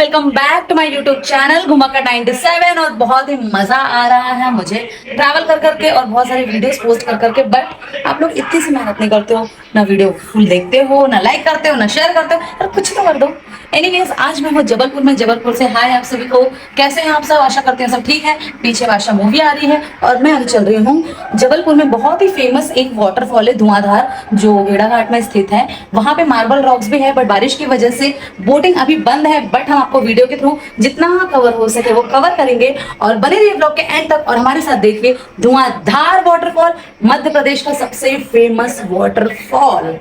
Welcome back to my YouTube channel घुमाकर 97। और बहुत ही मजा आ रहा है मुझे ट्रैवल कर करके और बहुत सारी वीडियोस पोस्ट कर करके। बट आप लोग इतनी सी मेहनत नहीं करते हो, ना वीडियो फुल देखते हो, ना लाइक करते हो, ना शेयर करते हो। और कुछ तो कर दो। एनीवेज, आज मैं हूँ जबलपुर में। जबलपुर से हाय आप सभी को। कैसे हैं आप सब? आशा करते हैं सब ठीक है। पीछे बादशाह मूवी आ रही है और मैं अभी चल रही हूँ जबलपुर में। बहुत ही फेमस एक वाटरफॉल है धुआंधार, जो भेड़ाघाट में स्थित है। वहां पे मार्बल रॉक्स भी है, बट बारिश की वजह से बोटिंग अभी बंद है। बट हम आपको वीडियो के थ्रू जितना कवर हो सके वो कवर करेंगे। और बने रहिए ब्लॉग के एंड तक और हमारे साथ देखिए धुआंधार वाटरफॉल, मध्य प्रदेश का सबसे फेमस वाटरफॉल।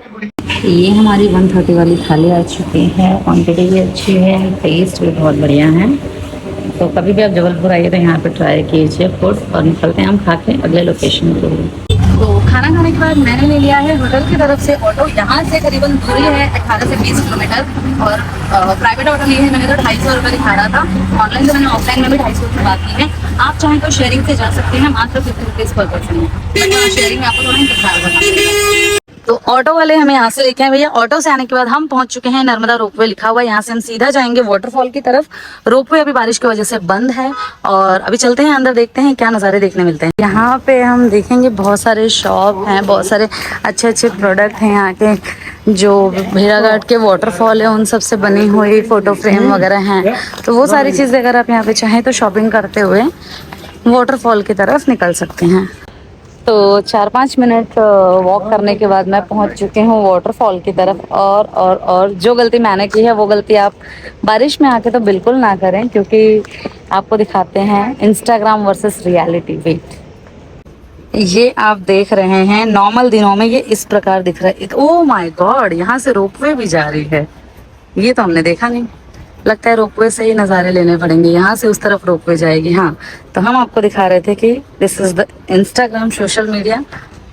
ये हमारी 130 वाली थाली आ चुकी है। क्वांटिटी भी अच्छी है, टेस्ट भी बहुत बढ़िया है। तो कभी भी आप जबलपुर आइए तो यहाँ पे ट्राई कीजिए फूड। और निकलते हैं हम खा के अगले लोकेशन के लिए। तो खाना खाने के बाद मैंने ले लिया है होटल की तरफ से ऑटो। यहाँ से करीबन दूरी है 18 से 20 किलोमीटर। और प्राइवेट ऑटो ली है मैंने, तो 250 रुपये दिखा रहा था। ऑनलाइन से मैंने ऑफलाइन में भी 250 रुपये बात की है। आप चाहें तो शेयरिंग से जा सकते हैं, मात्र 50 रुपीज़ पर पर्सन है। शेयरिंग में आपको थोड़ा इंतजार करना पड़ेगा। तो ऑटो वाले हमें यहाँ से लेके आए भैया। ऑटो से आने के बाद हम पहुंच चुके हैं नर्मदा रोपवे लिखा हुआ है। यहाँ से हम सीधा जाएंगे वाटरफॉल की तरफ। रोपवे अभी बारिश की वजह से बंद है और अभी चलते हैं अंदर, देखते हैं क्या नज़ारे देखने मिलते हैं। यहाँ पे हम देखेंगे बहुत सारे शॉप हैं, बहुत सारे अच्छे अच्छे प्रोडक्ट हैं। यहाँ के जो भेड़ाघाट के वाटरफॉल है उन सब से बनी हुई फोटो फ्रेम वगैरह हैं। तो वो सारी चीज़ें अगर आप यहाँ पे चाहें तो शॉपिंग करते हुए वाटरफॉल की तरफ निकल सकते हैं। तो 4-5 मिनट वॉक करने के बाद मैं पहुंच चुकी हूँ वाटरफॉल की तरफ। और जो गलती मैंने की है वो गलती आप बारिश में आके तो बिल्कुल ना करें, क्योंकि आपको दिखाते हैं इंस्टाग्राम वर्सेस रियलिटी। वेट, ये आप देख रहे हैं नॉर्मल दिनों में ये इस प्रकार दिख रहा है। ओह माय गॉड, यहाँ से रोपवे भी जा रही है। ये तो हमने देखा नहीं। लगता है रोपवे से ही नज़ारे लेने पड़ेंगे। यहाँ से उस तरफ रोपवे जाएगी। हाँ, तो हम आपको दिखा रहे थे कि this is the Instagram social media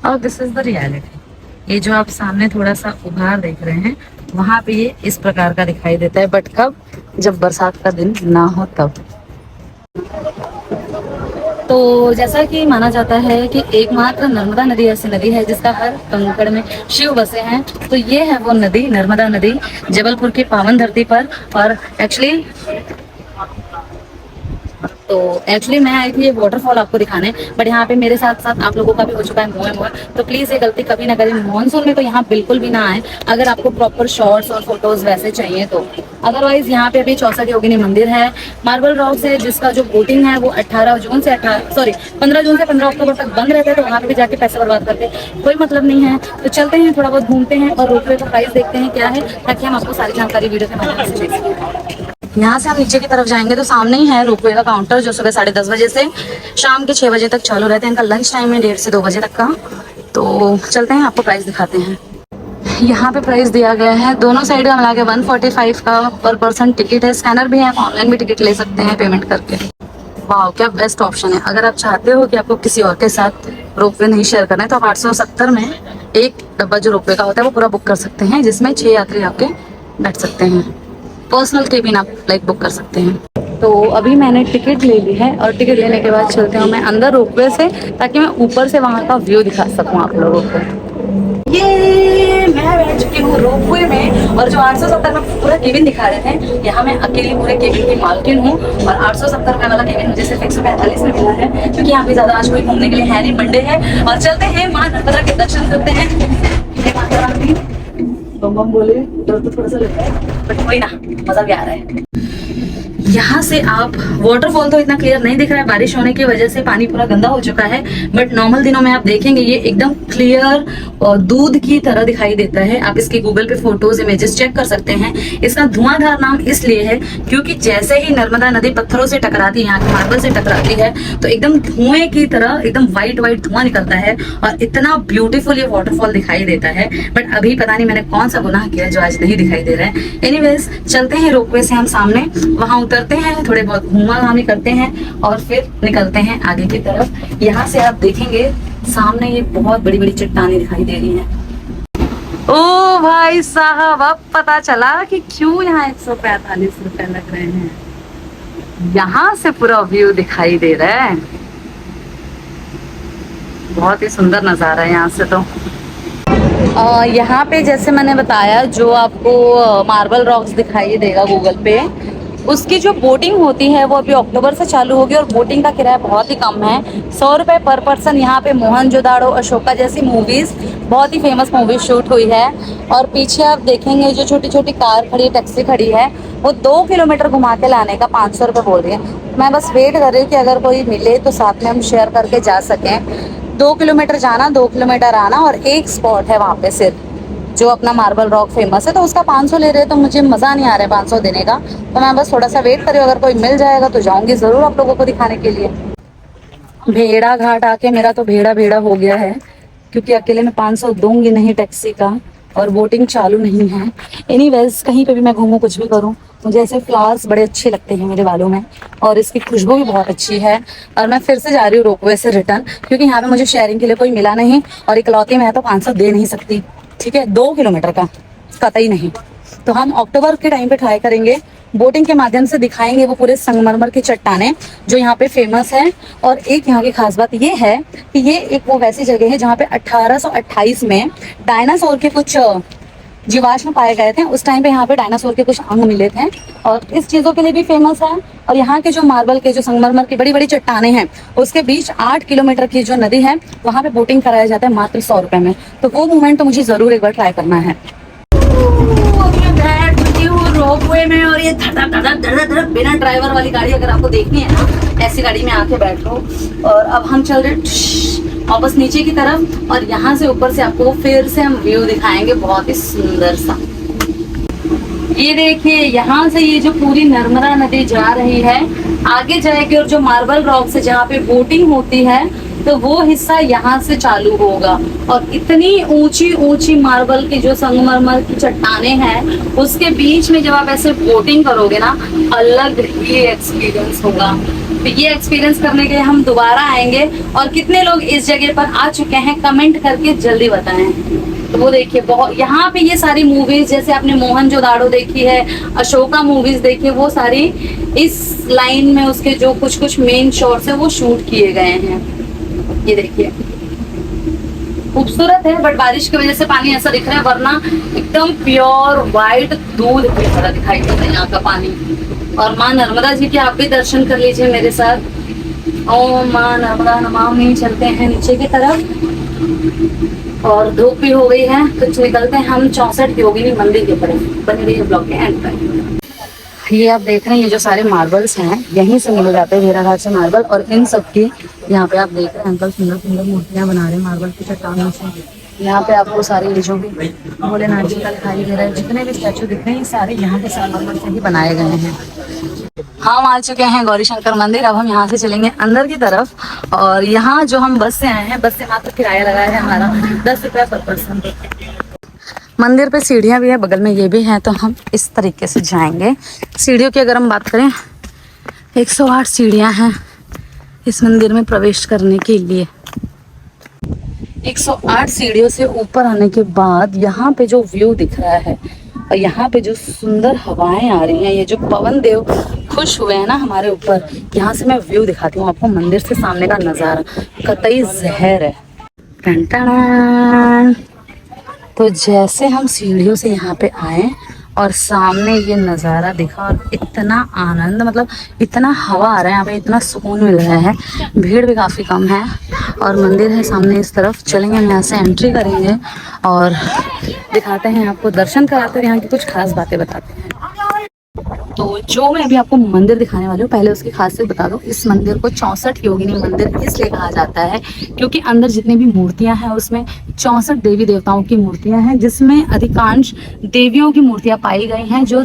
और दिस इज़ द रियलिटी। ये जो आप सामने थोड़ा सा उभार देख रहे हैं, वहाँ पे ये इस प्रकार का दिखाई देता है। बट कब? जब बरसात का दिन ना हो तब। तो जैसा कि माना जाता है कि एकमात्र नर्मदा नदी ऐसी नदी है जिसका हर कंकड़ में शिव बसे हैं। तो ये है वो नदी, नर्मदा नदी, जबलपुर की पावन धरती पर। और एक्चुअली मैं आई थी ये वाटरफॉल आपको दिखाने, बट यहाँ पे मेरे साथ साथ आप लोगों का भी हो चुका है मुँह मुँह। तो प्लीज़ ये गलती कभी ना करें। मॉनसून में तो यहाँ बिल्कुल भी ना आए अगर आपको प्रॉपर शॉट्स और फोटोज वैसे चाहिए तो। अदरवाइज यहाँ पे अभी 64 योगिनी मंदिर है, मार्बल रॉक्स है, जिसका जो बोटिंग है वो 15 जून से 15 अक्टूबर तक बंद रहता है। तो वहाँ पे भी जाके पैसे बर्बाद करके कोई मतलब नहीं है। तो चलते हैं, थोड़ा बहुत घूमते हैं और रोपवे का प्राइस देखते हैं क्या है, ताकि हम आपको सारी जानकारी वीडियो के माध्यम से दे सकें। यहाँ से हम नीचे की तरफ जाएंगे तो सामने ही है रोपवे का काउंटर, जो सुबह 10:30 बजे से शाम के 6 बजे तक चालू रहते हैं। इनका लंच टाइम है 1:30 से 2 बजे तक का। तो चलते हैं, आपको प्राइस दिखाते हैं। यहाँ पे प्राइस दिया गया है, दोनों साइड का मिला के 145 का पर पर्सन टिकट है। स्कैनर भी है, ऑनलाइन भी टिकट ले सकते हैं पेमेंट करके। वाह, क्या बेस्ट ऑप्शन है। अगर आप चाहते हो कि आपको किसी और के साथ रोपवे नहीं शेयर करना है तो आप 870 में एक डब्बा जो रोपवे का होता है वो पूरा बुक कर सकते हैं, जिसमें 6 यात्री आपके बैठ सकते हैं। पर्सनल केबिन आप लाइक बुक कर सकते हैं। तो अभी मैंने टिकट ले ली है और टिकट लेने के बाद चलते हैं मैं अंदर रोपवे से, ताकि मैं ऊपर से वहाँ का व्यू दिखा सकूँ आप लोगों को। ये मैं बैठ चुकी हूँ रोपवे में और जो 870 में पूरा केबिन दिखा रहे थे, यहाँ मैं अकेली पूरे केबिन की मालकिन हूँ। और 870 रुपये वाला केबिन मुझे सिर्फ 145 में मिला है, क्योंकि यहाँ पे ज्यादा आज कोई घूमने के लिए है नहीं, मंडे है। और चलते हैं माँ नर्मदा के दर्शन करते हैं। माता रानी बम बम बोले, डर तो थोड़ा सा लगता है बट कोई ना, मजा भी आ रहा है। यहाँ से आप वाटरफॉल तो इतना क्लियर नहीं दिख रहा है, बारिश होने की वजह से पानी पूरा गंदा हो चुका है। बट नॉर्मल दिनों में आप देखेंगे ये एकदम क्लियर और दूध की तरह दिखाई देता है। आप इसके गूगल पे फोटोज इमेजेस चेक कर सकते हैं। इसका धुआंधार नाम इसलिए है क्योंकि जैसे ही नर्मदा नदी पत्थरों से टकराती है, यहाँ के मार्बल से टकराती है, तो एकदम धुएं की तरह एकदम व्हाइट धुआं निकलता है और इतना ब्यूटीफुल ये वाटरफॉल दिखाई देता है। बट अभी पता नहीं मैंने कौन सा गुनाह किया जो आज नहीं दिखाई दे रहा है। एनीवेज, चलते हैं रोपवे से हम सामने, वहां उतरते हैं, थोड़े बहुत घूमा घामी करते हैं और फिर निकलते हैं आगे की तरफ। यहाँ से आप देखेंगे सामने ये बहुत बड़ी बड़ी चट्टानें दिखाई दे रही हैं। ओ भाई साहब, अब पता चला कि क्यों यहाँ 145 रुपए लग रहे हैं। यहाँ से पूरा व्यू दिखाई दे रहा है, बहुत ही सुंदर नज़ारा है यहाँ से। तो यहाँ पे जैसे मैंने बताया, जो आपको मार्बल रॉक्स दिखाई देगा गूगल पे, उसकी जो बोटिंग होती है वो अभी अक्टूबर से चालू होगी और बोटिंग का किराया बहुत ही कम है, 100 रुपये पर पर्सन। यहाँ पे मोहनजोदाड़ो, अशोका जैसी मूवीज, बहुत ही फेमस मूवीज शूट हुई है। और पीछे आप देखेंगे जो छोटी छोटी कार खड़ी, टैक्सी खड़ी है, वो 2 किलोमीटर घुमा के लाने का 500 रुपये बोल रही है। मैं बस वेट कर रही हूँ कि अगर कोई मिले तो साथ में हम शेयर करके जा सकें। 2 किलोमीटर जाना, 2 किलोमीटर आना, और एक स्पॉट है वहाँ पे सिर्फ जो अपना मार्बल रॉक फेमस है, तो उसका 500 ले रहे हैं, तो मुझे मज़ा नहीं आ रहा है 500 देने का। तो मैं बस थोड़ा सा वेट कर रही हूँ, अगर कोई मिल जाएगा तो जाऊंगी ज़रूर आप लोगों को दिखाने के लिए। भेड़ा घाट आके मेरा तो भेड़ा भेड़ा हो गया है, क्योंकि अकेले मैं 500 दूंगी नहीं टैक्सी का, और बोटिंग चालू नहीं है। एनीवेज कहीं पे भी मैं घूमूं, कुछ भी करूं, मुझे ऐसे फ्लावर्स बड़े अच्छे लगते हैं मेरे बालों में, और इसकी खुशबू भी बहुत अच्छी है। और मैं फिर से जा रही हूँ रोपवे से रिटर्न, क्योंकि यहाँ पे मुझे शेयरिंग के लिए कोई मिला नहीं, और इकलौती मैं तो 500 दे नहीं सकती, ठीक है, 2 किलोमीटर का कतई नहीं। तो हम अक्टूबर के टाइम पे ट्राई करेंगे, बोटिंग के माध्यम से दिखाएंगे वो पूरे संगमरमर की चट्टानें जो यहाँ पे फेमस है। और एक यहाँ की खास बात ये है कि ये एक वो वैसी जगह है जहाँ पे 1828 में डायनासोर के कुछ जीवाश्म पाए गए थे। उस टाइम पे यहाँ पे डायनासोर के कुछ अंग मिले थे, और इस चीज़ों के लिए भी फेमस है। और यहाँ के जो मार्बल के, जो संगमरमर की बड़ी बड़ी चट्टानें हैं, उसके बीच 8 किलोमीटर की जो नदी है, वहाँ पे बोटिंग कराया जाता है मात्र 100 रुपये में। तो वो मोमेंट तो मुझे ज़रूर एक बार ट्राई करना है। रोपवे में, और ये धड़क धड़क धड़क धड़क बिना ड्राइवर वाली गाड़ी अगर आपको देखनी है ना, ऐसी गाड़ी में आके बैठो। और अब हम चल रहे वापस नीचे की तरफ, और यहाँ से ऊपर से आपको फिर से हम व्यू दिखाएंगे बहुत ही सुंदर सा। ये देखिए यहाँ से ये जो पूरी नर्मदा नदी जा रही है, आगे जाएगी, और जो मार्बल रॉक से जहाँ पे बोटिंग होती है, तो वो हिस्सा यहाँ से चालू होगा। और इतनी ऊंची ऊंची मार्बल की जो संगमरमर की चट्टानें हैं, उसके बीच में जब आप ऐसे बोटिंग करोगे ना, अलग ही एक्सपीरियंस होगा। तो ये एक्सपीरियंस करने के लिए हम दोबारा आएंगे। और कितने लोग इस जगह पर आ चुके हैं कमेंट करके जल्दी बताएं। तो वो देखिए, बहुत यहाँ पे ये सारी मूवीज, जैसे आपने मोहनजोदाड़ो देखी है, अशोका मूवीज देखी है, वो सारी इस लाइन में उसके जो कुछ कुछ मेन शॉट्स है वो शूट किए गए हैं। ये देखिए, खूबसूरत है, बट बारिश की वजह से पानी ऐसा दिख रहा है, वरना एकदम प्योर वाइट दूध की तरह दिखाई देता है यहाँ का पानी। और माँ नर्मदा जी के आप भी दर्शन कर लीजिए मेरे साथ। ओम माँ नर्मदा नमामि। चलते हैं नीचे की तरफ, और धूप भी हो गई है, तो निकलते हैं हम 64 योगिनी मंदिर की तरफ। बने रहिए ब्लॉग के एंड तक। ये आप देख रहे हैं, ये जो सारे मार्बल्स हैं यहीं से मिल जाते हैं, भेड़ाघाट से मार्बल। और इन सब की यहाँ पे आप देख रहे हैं अंकल सुंदर सुंदर मूर्तियाँ बना रहे हैं मार्बल की चट्टानों से। यहाँ पे आपको सारे ये जो भी भोलेनाथ जी का दिखाई दे रहा है, जितने भी स्टैचू दिख रहे हैं, ये सारे यहाँ के संगमरमर से ही बनाए गए हैं। हम आ चुके हैं गौरी शंकर मंदिर। अब हम यहाँ से चलेंगे अंदर की तरफ, और यहाँ जो हम बस से आए हैं, बस से मात्र किराया लगाया है हमारा 10 रुपये पर पर्सन। मंदिर पे सीढ़ियाँ भी है, बगल में ये भी है, तो हम इस तरीके से जाएंगे। सीढ़ियों की अगर हम बात करें, 108 सीढ़ियाँ हैं इस मंदिर में प्रवेश करने के लिए। 108 सीढ़ियों से ऊपर आने के बाद यहाँ पे जो व्यू दिख रहा है, और यहाँ पे जो सुंदर हवाएं आ रही हैं, ये जो पवन देव खुश हुए हैं ना हमारे ऊपर, यहाँ से मैं व्यू दिखाती हूँ आपको मंदिर से सामने का नज़ारा, कतई जहर है। टन टन। तो जैसे हम सीढ़ियों से यहाँ पे आए और सामने ये नज़ारा दिखा, और इतना आनंद, मतलब इतना हवा आ रहा है यहाँ पे, इतना सुकून मिल रहा है। भीड़ भी काफ़ी कम है, और मंदिर है सामने इस तरफ। चलेंगे हम यहाँ से, एंट्री करेंगे और दिखाते हैं आपको, दर्शन कराते हैं, यहाँ की कुछ खास बातें बताते हैं। तो जो मैं अभी आपको मंदिर दिखाने वाली हूँ, पहले उसकी खासियत बता दूँ। इस मंदिर को 64 योगिनी मंदिर इसलिए कहा जाता है क्योंकि अंदर जितनी भी मूर्तियां हैं उसमें 64 देवी देवताओं की मूर्तियां हैं, जिसमें अधिकांश देवियों की मूर्तियां पाई गई हैं, जो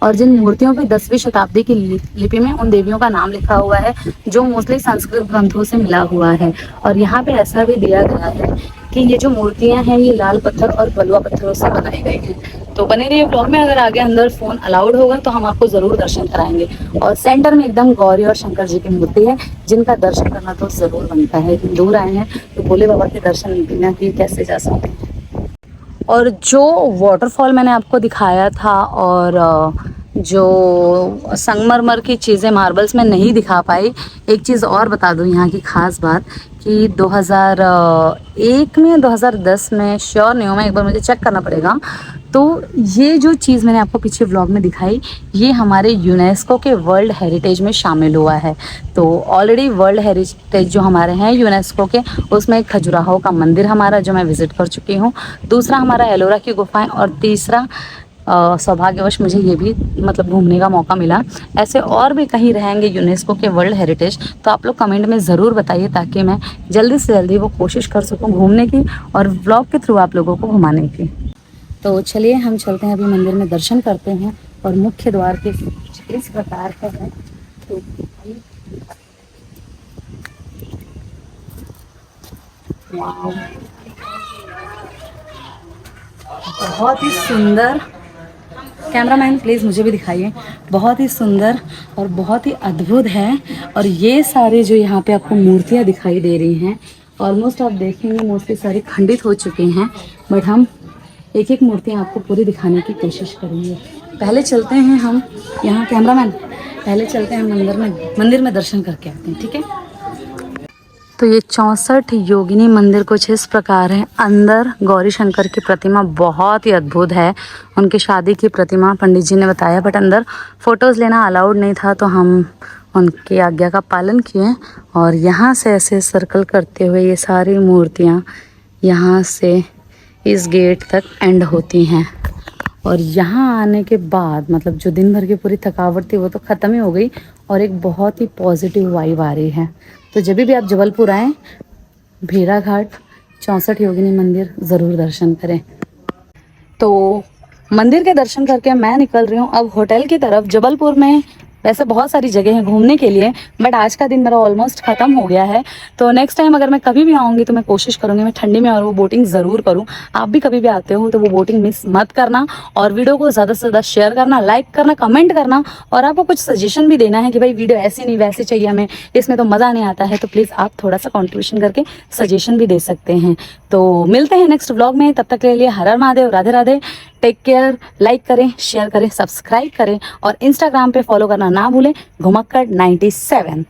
और जिन मूर्तियों पे 10वीं शताब्दी की लिपि में उन देवियों का नाम लिखा हुआ है, जो मोस्टली संस्कृत ग्रंथों से मिला हुआ है। और यहाँ पे ऐसा भी दिया गया है कि ये जो मूर्तियां हैं ये लाल पत्थर और बलुआ पत्थरों से बनाई गई हैं। तो बने रहिए ब्लॉग में। अगर आगे अंदर फोन अलाउड होगा तो हम आपको जरूर दर्शन कराएंगे। और सेंटर में एकदम गौरी और शंकर जी की मूर्ति है, जिनका दर्शन करना तो जरूर बनता है। दूर आए हैं तो भोले बाबा के दर्शन बिना किए कैसे जा सकते हैं। और जो वाटरफॉल मैंने आपको दिखाया था और जो संगमरमर की चीज़ें मार्बल्स में नहीं दिखा पाई। एक चीज़ और बता दूं यहाँ की ख़ास बात कि 2001 में 2010 में, श्योर नहीं हूँ मैं, एक बार मुझे चेक करना पड़ेगा। तो ये जो चीज़ मैंने आपको पीछे व्लॉग में दिखाई, ये हमारे यूनेस्को के वर्ल्ड हेरिटेज में शामिल हुआ है। तो ऑलरेडी वर्ल्ड हेरिटेज जो हमारे हैं यूनेस्को के, उसमें एक खजुराहो का मंदिर हमारा जो मैं विज़िट कर चुकी हूँ, दूसरा हमारा एलोरा की गुफाएं, और तीसरा सौभाग्यवश मुझे ये भी मतलब घूमने का मौका मिला। ऐसे और भी कहीं रहेंगे यूनेस्को के वर्ल्ड हेरिटेज, तो आप लोग कमेंट में ज़रूर बताइए ताकि मैं जल्दी से जल्दी वो कोशिश कर सकूं घूमने की और व्लॉग के थ्रू आप लोगों को घुमाने की। तो चलिए हम चलते हैं, अभी मंदिर में दर्शन करते हैं। और मुख्य द्वार के इस प्रकार का है। तो वाव, बहुत ही सुंदर। कैमरामैन प्लीज़ मुझे भी दिखाइए। बहुत ही सुंदर और बहुत ही अद्भुत है। और ये सारे जो यहाँ पे आपको मूर्तियाँ दिखाई दे रही हैं, ऑलमोस्ट आप देखेंगे मोस्टली सारी खंडित हो चुकी हैं, बट हम एक एक मूर्तियाँ आपको पूरी दिखाने की कोशिश करेंगे। पहले चलते हैं हम यहाँ, कैमरामैन पहले चलते हैं मंदिर में दर्शन करके आते हैं, ठीक है। तो ये 64 योगिनी मंदिर कुछ इस प्रकार है। अंदर गौरी शंकर की प्रतिमा बहुत ही अद्भुत है, उनकी शादी की प्रतिमा पंडित जी ने बताया, बट अंदर फ़ोटोज़ लेना अलाउड नहीं था, तो हम उनकी आज्ञा का पालन किए। और यहाँ से ऐसे सर्कल करते हुए ये सारी मूर्तियाँ यहाँ से इस गेट तक एंड होती हैं। और यहाँ आने के बाद मतलब जो दिन भर की पूरी थकावट थी वो तो ख़त्म ही हो गई, और एक बहुत ही पॉजिटिव वाइब आ रही है। तो जब भी आप जबलपुर आएँ, भेड़ाघाट 64 योगिनी मंदिर ज़रूर दर्शन करें। तो मंदिर के दर्शन करके मैं निकल रही हूँ अब होटल की तरफ। जबलपुर में वैसे बहुत सारी जगह हैं घूमने के लिए, बट आज का दिन मेरा ऑलमोस्ट ख़त्म हो गया है। तो नेक्स्ट टाइम अगर मैं कभी भी आऊँगी तो मैं कोशिश करूँगी मैं ठंडी में और वो बोटिंग ज़रूर करूँ। आप भी कभी भी आते हो तो वो बोटिंग मिस मत करना, और वीडियो को ज़्यादा से ज़्यादा शेयर करना, लाइक करना, कमेंट करना, और आपको कुछ सजेशन भी देना है कि भाई वीडियो ऐसी नहीं वैसे चाहिए हमें, इसमें तो मज़ा नहीं आता है, तो प्लीज़ आप थोड़ा सा कॉन्ट्रीब्यूशन करके सजेशन भी दे सकते हैं। तो मिलते हैं नेक्स्ट व्लॉग में, तब तक के लिए हर हर Mahadev, Radhe Radhe, take care. Like करें, शेयर करें, सब्सक्राइब करें, और इंस्टाग्राम पे फॉलो करना ना भूलें, घुमक्कड़ 97।